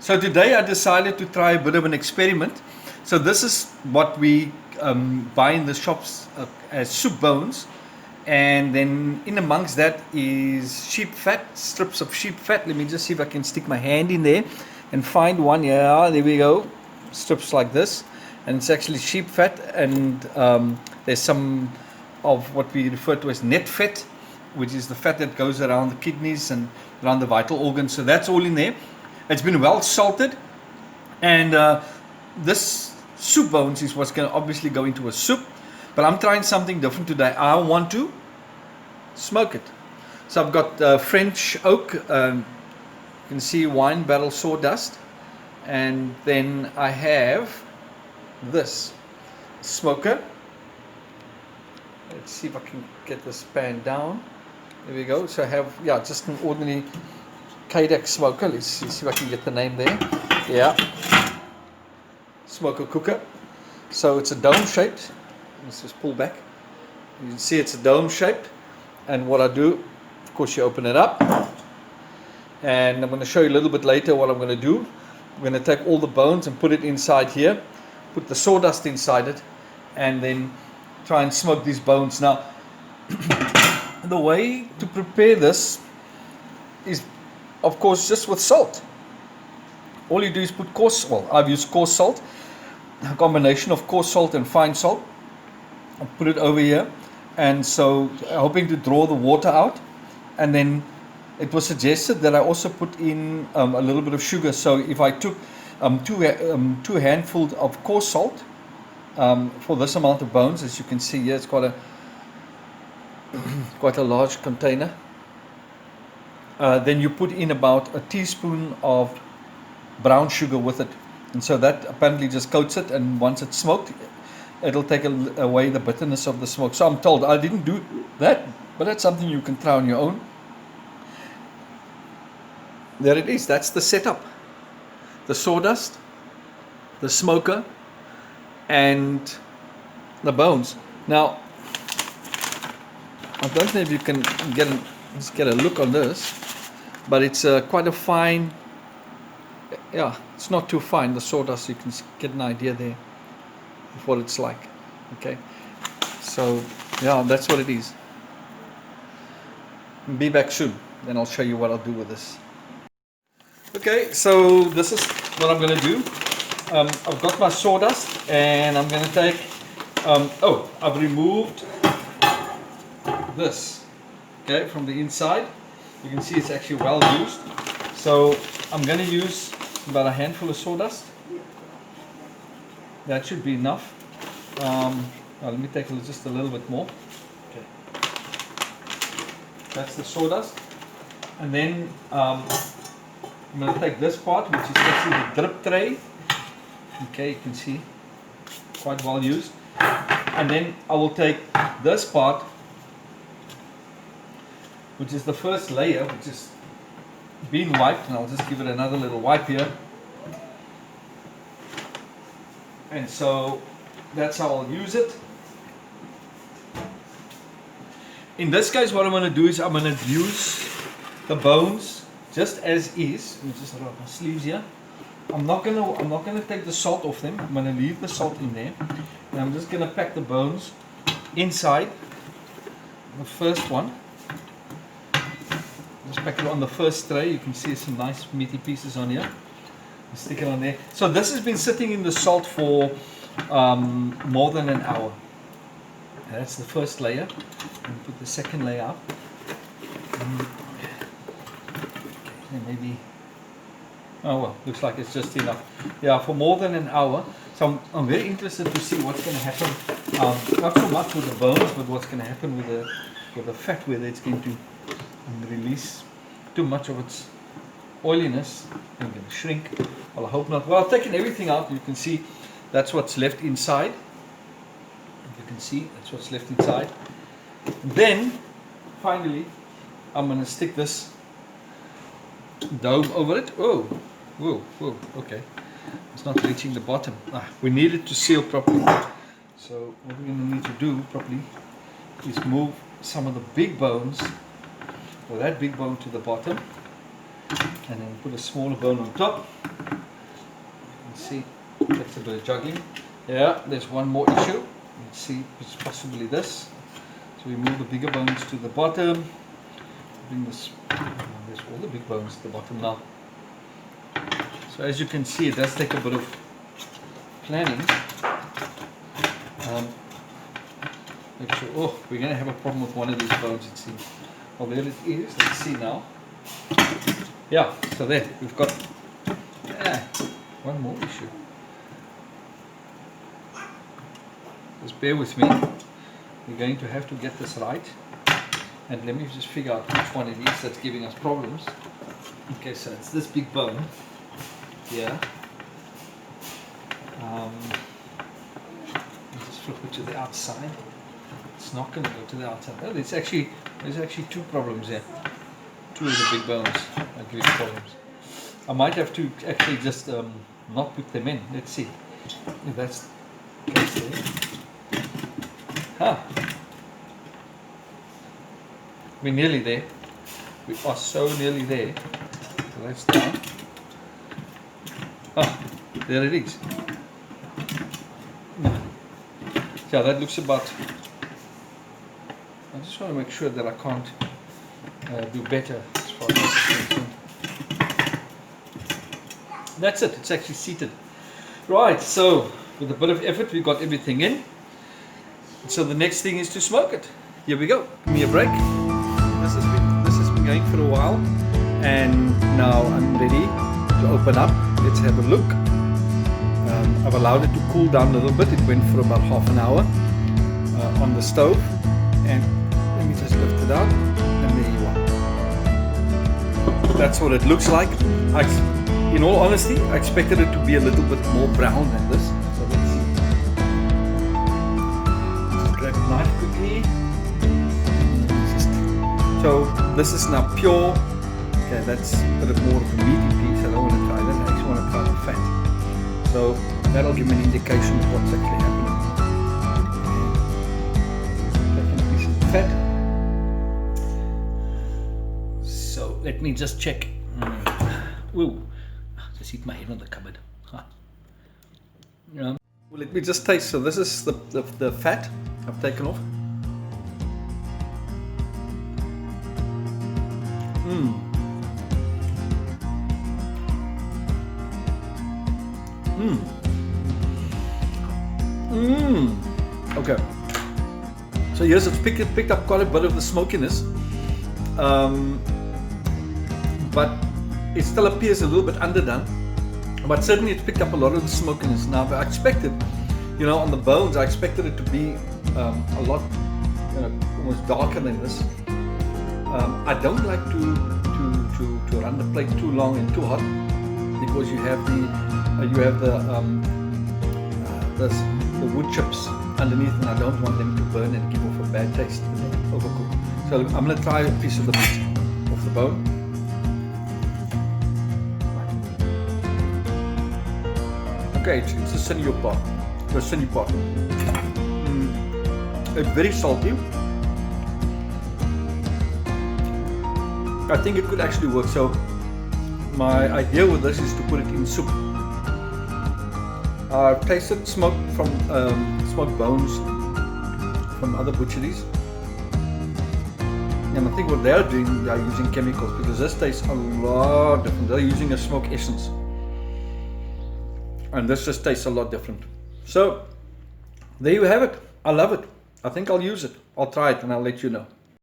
So today I decided to try a bit of an experiment. So this is what we buy in the shops as soup bones, and then in amongst that is sheep fat, strips of sheep fat. Let me just see if I can stick my hand in there and find one. Yeah, there we go. Strips like this, and it's actually sheep fat, and there's some of what we refer to as net fat, which is the fat that goes around the kidneys and around the vital organs. So that's all in there. It's been well salted, and this soup bones is what's going to obviously go into a soup. But I'm trying something different today. I want to smoke it. So I've got French oak, you can see wine barrel sawdust, and then I have this smoker. Let's see if I can get this pan down. There we go. So I have, yeah, just an ordinary Kodak smoker. Let's see if I can get the name there. Yeah, smoker cooker. So it's a dome shaped. Let's just pull back. You can see it's a dome shaped, and what I do, of course, you open it up, and I'm going to show you a little bit later what I'm going to do. I'm going to take all the bones and put it inside here, put the sawdust inside it, and then try and smoke these bones. Now the way to prepare this is, of course, just with salt. All you do is put coarse, well, I've used coarse salt, a combination of coarse salt and fine salt. I'll put it over here, and so hoping to draw the water out. And then it was suggested that I also put in a little bit of sugar. So if I took two handfuls of coarse salt for this amount of bones, as you can see here, it's quite a large container. Then you put in about a teaspoon of brown sugar with it, and so that apparently just coats it, and once it's smoked, it'll take away the bitterness of the smoke. So I'm told, I didn't do that, but that's something you can try on your own. There it is. That's the setup: the sawdust, the smoker, and the bones. Now I don't know if you can just get a look on this, but it's quite a fine, yeah, it's not too fine, the sawdust. You can get an idea there of what it's like. Okay, so yeah, that's what it is. Be back soon, then I'll show you what I'll do with this. Okay, so this is what I'm going to do. I've got my sawdust, and I'm going to take, I've removed this, okay, from the inside. You can see it's actually well used. So I'm going to use about a handful of sawdust. That should be enough. Let me take just a little bit more. Okay, that's the sawdust. And then I'm going to take this part, which is actually the drip tray. Okay, you can see, quite well used. And then I will take this part, which is the first layer, which is being wiped, and I'll just give it another little wipe here. And so that's how I'll use it. In this case, what I'm going to do is I'm going to use the bones just as is. Let me just rub my sleeves here. I'm not gonna take the salt off them. I'm gonna leave the salt in there, and I'm just gonna pack the bones inside the first one. Just pack it on the first tray. You can see some nice meaty pieces on here. Stick it on there. So this has been sitting in the salt for more than an hour. That's the first layer. And put the second layer up. Okay, maybe. Oh well, looks like it's just enough. Yeah, for more than an hour. So I'm very interested to see what's going to happen. Not so much with the bones, but what's going to happen with the fat, whether it's going to release too much of its oiliness and going to shrink. Well, I hope not. Well, I've taken everything out. You can see that's what's left inside. You can see that's what's left inside. And then finally, I'm going to stick this dome over it. Oh, whoa, whoa, okay. It's not reaching the bottom. We need it to seal properly. So what we're going to need to do properly is move some of the big bones, or that big bone, to the bottom, and then put a smaller bone on top. see, that's a bit of juggling. Yeah, there's one more issue. Let's see, it's possibly this. So we move the bigger bones to the bottom. Bring this, there's all the big bones at the bottom now. So as you can see, it does take a bit of planning. Make sure, oh, we're going to have a problem with one of these bones, it seems. Oh, there it is. Let's see now. Yeah, so there, we've got one more issue. Just bear with me. We're going to have to get this right. And let me just figure out which one it is that's giving us problems. Okay, so it's this big bone here. Just flip it to the outside. It's not going to go to the outside. Oh, there's actually two problems here. Two of the big bones are giving problems. I might have to actually just not put them in. Let's see if that's the case there. Huh. We're nearly there. We are so nearly there. So that's down. Ah, there it is. Yeah, that looks about. I just want to make sure that I can't do better as far as that's concerned. That's it. It's actually seated. Right. So with a bit of effort, we got everything in. So the next thing is to smoke it. Here we go. Give me a break. This has been going for a while, and now I'm ready to open up. Let's have a look. I've allowed it to cool down a little bit. It went for about half an hour on the stove, and let me just lift it out, and there you are. That's what it looks like. In all honesty, I expected it to be a little bit more brown than this. So let's see. Just grab a knife quickly. So this is now pure. Okay, that's a bit more of a meaty piece. I don't want to try that. I actually want to try the fat. So that'll give me an indication of what's actually happening. Taking a piece of the fat. So let me just check. Ooh, just hit my head on the cupboard. Huh. Well, let me just taste. So this is the fat I've taken off. Okay. So yes, it's picked up quite a bit of the smokiness, but it still appears a little bit underdone. But certainly it's picked up a lot of the smokiness. Now I expected, on the bones, I expected it to be a lot, almost darker than this. I don't like to run the plate too long and too hot, because you have the wood chips underneath, and I don't want them to burn and give off a bad taste and overcook. So I'm going to try a piece of the meat off the bone. Okay, it's the sinew part. The sinew part. It's very salty. I think it could actually work. So my idea with this is to put it in soup. I've tasted smoked bones from other butcheries, and I think what they're doing, they're using chemicals, because this tastes a lot different. They're using a smoke essence, and this just tastes a lot different. So there you have it. I love it. I think I'll use it. I'll try it and I'll let you know.